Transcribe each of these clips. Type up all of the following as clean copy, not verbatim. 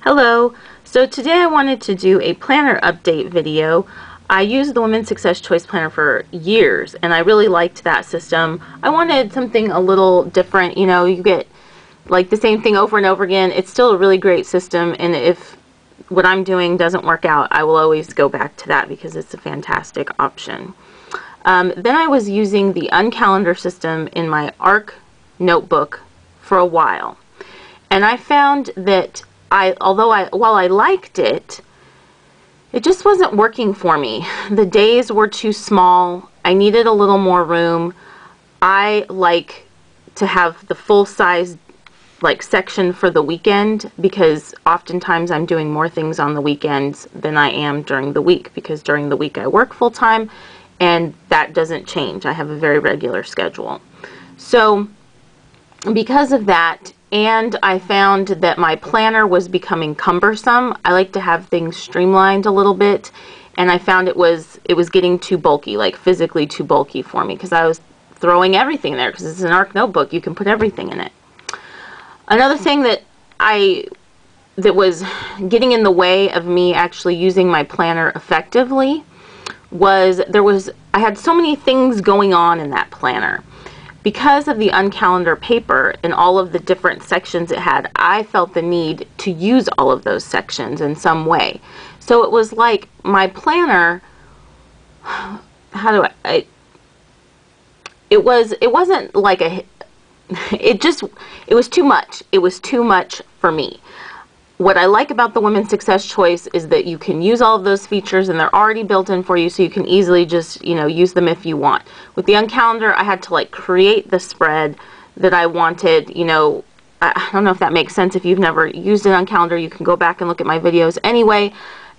Hello. So today I wanted to do a planner update video. I used the Women's Success Choice Planner for years and I really liked that system. I wanted something a little different. You know, you get like the same thing over and over again. It's still a really great system, and if what I'm doing doesn't work out, I will always go back to that because it's a fantastic option. Then I was using the Uncalendar system in my ARC notebook for a while, and I found that while I liked it, it just wasn't working for me. The days were too small. I needed a little more room. I like to have the full-size section for the weekend because oftentimes I'm doing more things on the weekends than I am during the week, because during the week I work full-time and that doesn't change. I have a very regular schedule. So because of that, and I found that my planner was becoming cumbersome. I like to have things streamlined a little bit, and I found it was getting too bulky, like physically too bulky for me, because I was throwing everything there, because it's an ARC notebook. You can put everything in it. Another thing that was getting in the way of me actually using my planner effectively was I had so many things going on in that planner. Because of the Uncalendar paper and all of the different sections it had, I felt the need to use all of those sections in some way. So it was like my planner, it wasn't like it was too much. It was too much for me. What I like about the Women's Success Choice is that you can use all of those features and they're already built in for you, so you can easily just, use them if you want. With the Uncalendar, I had to create the spread that I wanted. I don't know if that makes sense. If you've never used an Uncalendar, you can go back and look at my videos. Anyway,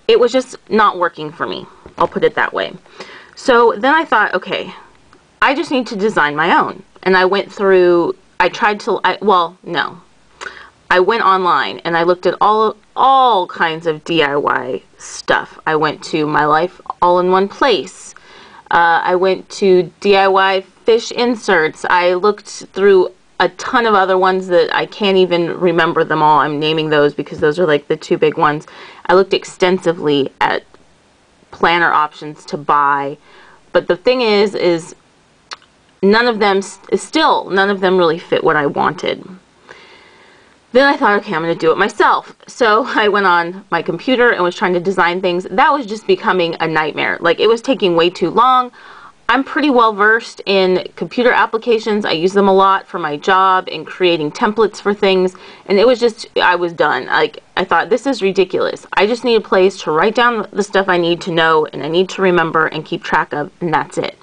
it was just not working for me. I'll put it that way. So then I thought, okay, I just need to design my own. And I went through, I went online and I looked at all kinds of DIY stuff. I went to My Life All in One Place. I went to DIY fish inserts. I looked through a ton of other ones that I can't even remember them all. I'm naming those because those are like the two big ones. I looked extensively at planner options to buy, but the thing is none of them really fit what I wanted. Then I thought, okay, I'm going to do it myself. So I went on my computer and was trying to design things. That was just becoming a nightmare. It was taking way too long. I'm pretty well versed in computer applications. I use them a lot for my job in creating templates for things. And it was just, I was done. I thought, this is ridiculous. I just need a place to write down the stuff I need to know and I need to remember and keep track of, and that's it.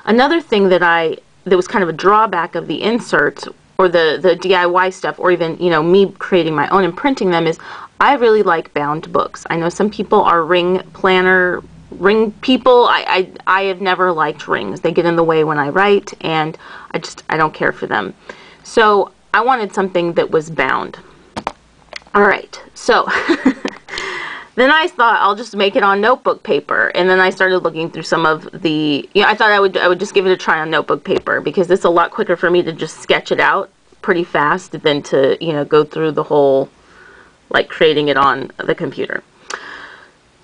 Another thing that was kind of a drawback of the inserts, or the DIY stuff, or even, me creating my own and printing them, is I really like bound books. I know some people are ring people. I have never liked rings. They get in the way when I write, and I don't care for them. So I wanted something that was bound. Alright, so then I thought I'll just make it on notebook paper, and then I started looking through some of the, I thought I would just give it a try on notebook paper, because it's a lot quicker for me to just sketch it out pretty fast than to, go through the whole, creating it on the computer.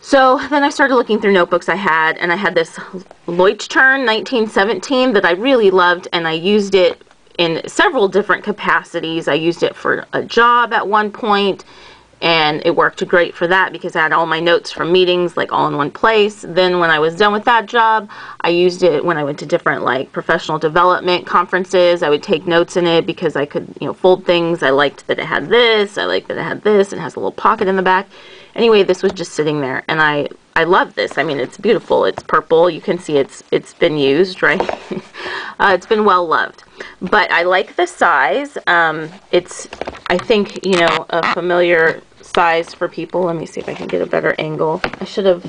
So then I started looking through notebooks I had, and I had this Leuchtturm 1917 that I really loved, and I used it in several different capacities. I used it for a job at one point, and it worked great for that because I had all my notes from meetings all in one place. Then when I was done with that job, I used it when I went to different professional development conferences. I would take notes in it because I could fold things. I liked that it had this. I liked that it had this. It has a little pocket in the back. Anyway, this was just sitting there, and I love this. I mean, it's beautiful. It's purple. You can see it's been used, right? It's been well loved. But I like the size. It's, I think, a familiar size for people. Let me see if I can get a better angle. I should have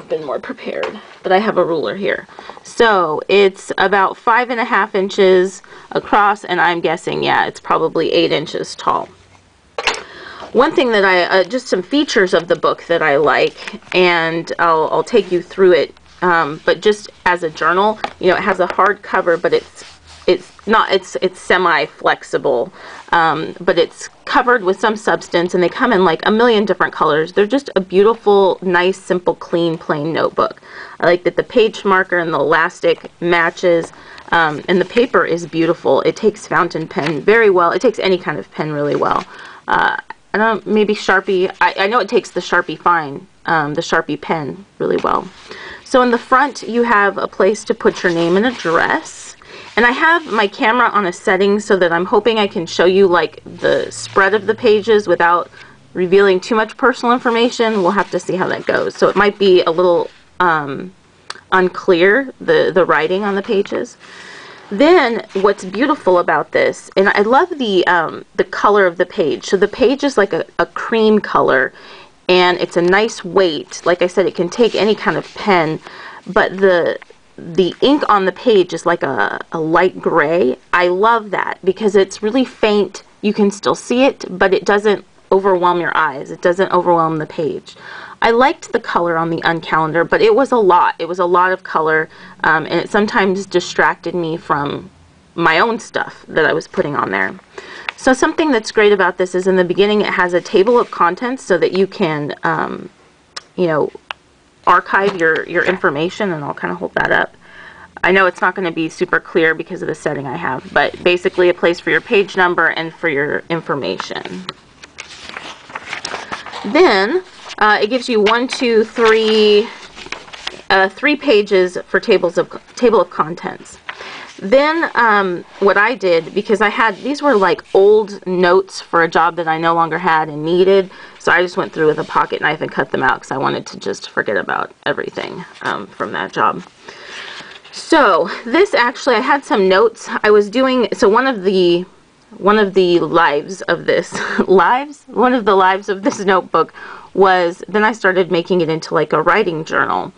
been more prepared, but I have a ruler here. So it's about 5.5 inches across, and I'm guessing, yeah, it's probably 8 inches tall. One thing that just some features of the book that I like, and I'll take you through it, but just as a journal, it has a hard cover, but it's it's semi-flexible, but it's covered with some substance, and they come in like a million different colors. They're just a beautiful, nice, simple, clean, plain notebook. I like that the page marker and the elastic matches, and the paper is beautiful. It takes fountain pen very well. It takes any kind of pen really well. I don't know, maybe Sharpie. I know it takes the Sharpie Fine, the Sharpie pen really well. So in the front, you have a place to put your name and address. And I have my camera on a setting so that I'm hoping I can show you like the spread of the pages without revealing too much personal information. We'll have to see how that goes. So it might be a little unclear, the writing on the pages. Then what's beautiful about this, and I love the color of the page. So the page is like a cream color, and it's a nice weight. Like I said, it can take any kind of pen, but the ink on the page is like a light gray. I love that because it's really faint. You can still see it, but it doesn't overwhelm your eyes. It doesn't overwhelm the page. I liked the color on the uncalendar, but it was a lot. It was a lot of color, and it sometimes distracted me from my own stuff that I was putting on there. So something that's great about this is in the beginning it has a table of contents so that you can, you know, archive your information, and I'll kind of hold that up. I know it's not going to be super clear because of the setting I have, but basically a place for your page number and for your information. Then it gives you 3 pages for table of contents. Then what I did, because I had, these were like old notes for a job that I no longer had and needed, so I just went through with a pocket knife and cut them out because I wanted to just forget about everything from that job. So this actually, I had some notes I was doing. So one of the lives of this one of the lives of this notebook was, then I started making it into like a writing journal.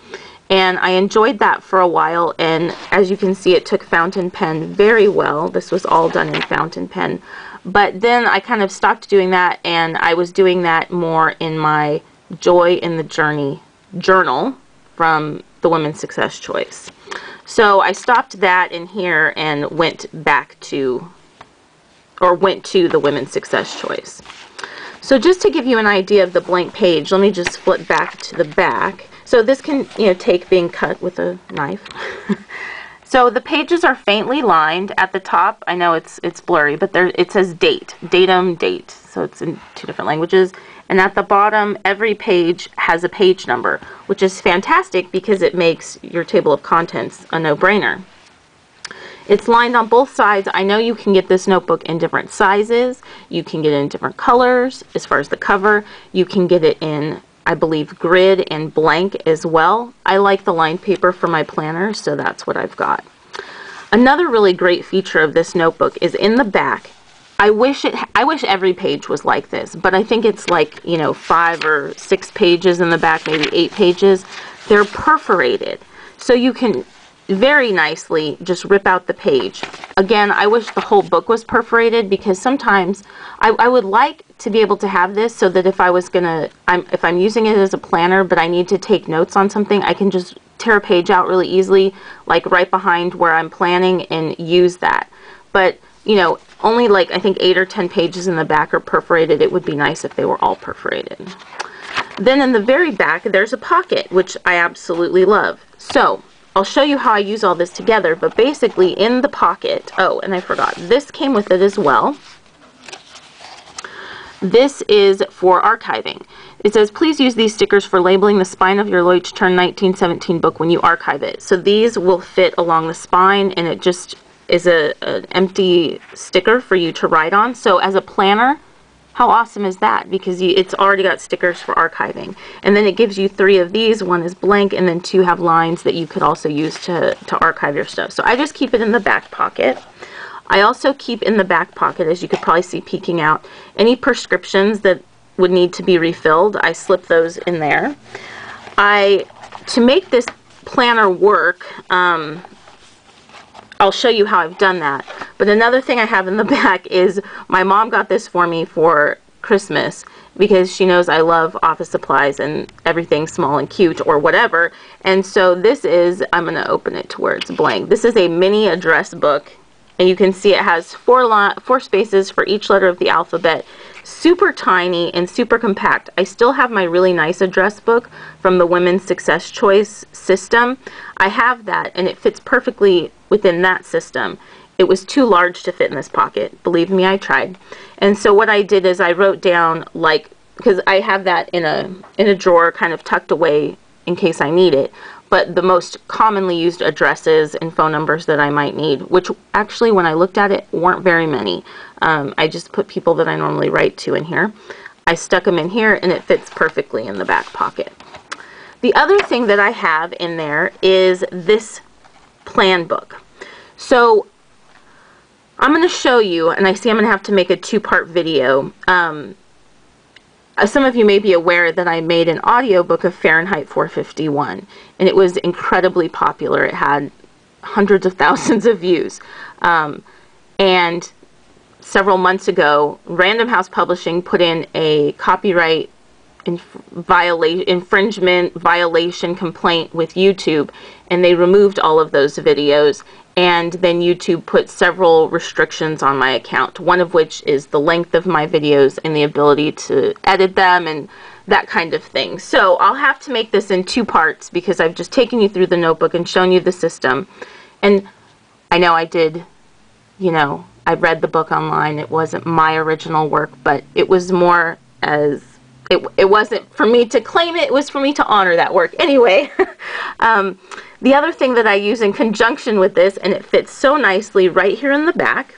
And I enjoyed that for a while, and as you can see, it took fountain pen very well. This was all done in fountain pen. But then I kind of stopped doing that, and I was doing that more in my Joy in the Journey journal from the Women's Success Choice. So I stopped that in here and went to the Women's Success Choice. So just to give you an idea of the blank page, let me just flip back to the back. So this can, you know, take being cut with a knife. So the pages are faintly lined at the top. I know it's blurry, but there it says date, datum, date. So it's in 2 different languages. And at the bottom, every page has a page number, which is fantastic because it makes your table of contents a no-brainer. It's lined on both sides. I know you can get this notebook in different sizes. You can get it in different colors as far as the cover. You can get it in, I believe, grid and blank as well. I like the lined paper for my planner, so that's what I've got. Another really great feature of this notebook is in the back. I wish every page was like this, but I think it's like, you know, 5 or 6 pages in the back, maybe 8 pages. They're perforated, so you can very nicely just rip out the page. Again, I wish the whole book was perforated, because sometimes I would like to be able to have this so that if I was gonna, if I'm using it as a planner but I need to take notes on something, I can just tear a page out really easily, like right behind where I'm planning, and use that. But you know, only like I think 8 or 10 pages in the back are perforated. It would be nice if they were all perforated. Then in the very back there's a pocket, which I absolutely love. So I'll show you how I use all this together, but basically in the pocket, oh, and I forgot, this came with it as well. This is for archiving. It says, please use these stickers for labeling the spine of your Leuchtturm 1917 book when you archive it. So these will fit along the spine, and it just is an empty sticker for you to write on. So as a planner, how awesome is that? Because it's already got stickers for archiving. And then it gives you 3 of these. 1 is blank, and then 2 have lines that you could also use to archive your stuff. So I just keep it in the back pocket. I also keep in the back pocket, as you could probably see peeking out, any prescriptions that would need to be refilled. I slip those in there. To make this planner work, I'll show you how I've done that. But another thing I have in the back is my mom got this for me for Christmas because she knows I love office supplies and everything small and cute or whatever. And so this is, I'm going to open it to where it's blank. This is a mini address book. And you can see it has four spaces for each letter of the alphabet. Super tiny and super compact. I still have my really nice address book from the Women's Success Choice system. I have that, and it fits perfectly within that system. It was too large to fit in this pocket. Believe me, I tried. And so what I did is I wrote down, like, because I have that in a drawer kind of tucked away in case I need it, but the most commonly used addresses and phone numbers that I might need, which actually when I looked at it weren't very many. I just put people that I normally write to in here. I stuck them in here and it fits perfectly in the back pocket. The other thing that I have in there is this plan book. So I'm going to show you, and I see I'm going to have to make a two-part video. Some of you may be aware that I made an audiobook of Fahrenheit 451, and it was incredibly popular. It had hundreds of thousands of views. And several months ago, Random House Publishing put in a copyright infringement violation complaint with YouTube, and they removed all of those videos. And then YouTube put several restrictions on my account, one of which is the length of my videos and the ability to edit them and that kind of thing. So I'll have to make this in two parts because I've just taken you through the notebook and shown you the system. And I know I did, you know, I read the book online. It wasn't my original work, but it was more as, it wasn't for me to claim it, it was for me to honor that work. Anyway, the other thing that I use in conjunction with this, and it fits so nicely right here in the back,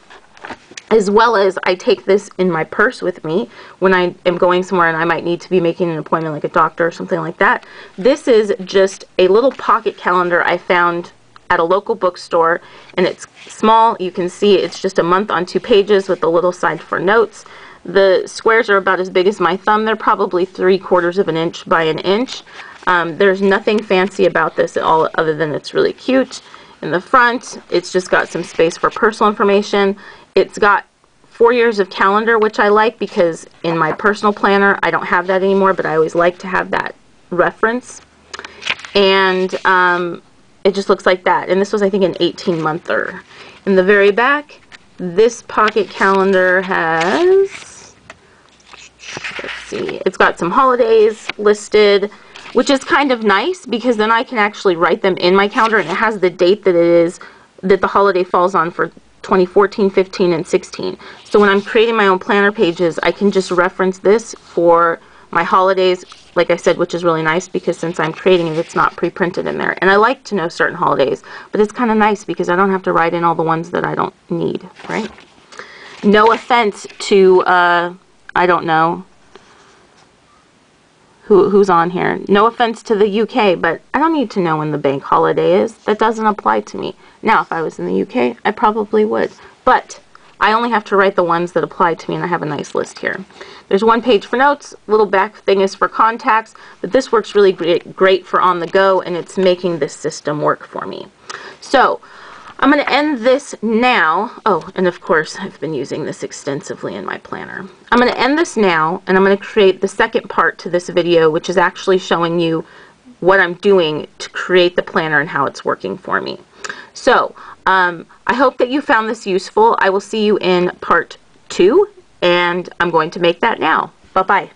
as well as I take this in my purse with me when I am going somewhere and I might need to be making an appointment like a doctor or something like that. This is just a little pocket calendar I found at a local bookstore, and it's small. You can see it's just a month on 2 pages with a little side for notes. The squares are about as big as my thumb. They're probably 3/4 of an inch by an inch. There's nothing fancy about this at all other than it's really cute. In the front, it's just got some space for personal information. It's got 4 years of calendar, which I like because in my personal planner, I don't have that anymore, but I always like to have that reference. And it just looks like that. And this was, I think, an 18-monther. In the very back, this pocket calendar has, let's see, it's got some holidays listed, which is kind of nice because then I can actually write them in my calendar, and it has the date that it is, that the holiday falls on for 2014, 15, and 16. So when I'm creating my own planner pages, I can just reference this for my holidays, like I said, which is really nice because since I'm creating it, it's not pre-printed in there. And I like to know certain holidays, but it's kind of nice because I don't have to write in all the ones that I don't need, right? No offense to, I don't know, who's on here. No offense to the UK, but I don't need to know when the bank holiday is. That doesn't apply to me. Now, if I was in the UK, I probably would. But I only have to write the ones that apply to me, and I have a nice list here. There's 1 page for notes. Little back thing is for contacts, but this works really great for on the go, and it's making this system work for me. So I'm going to end this now. Oh, and of course, I've been using this extensively in my planner. I'm going to end this now, and I'm going to create the second part to this video, which is actually showing you what I'm doing to create the planner and how it's working for me. So I hope that you found this useful. I will see you in part 2, and I'm going to make that now. Bye-bye.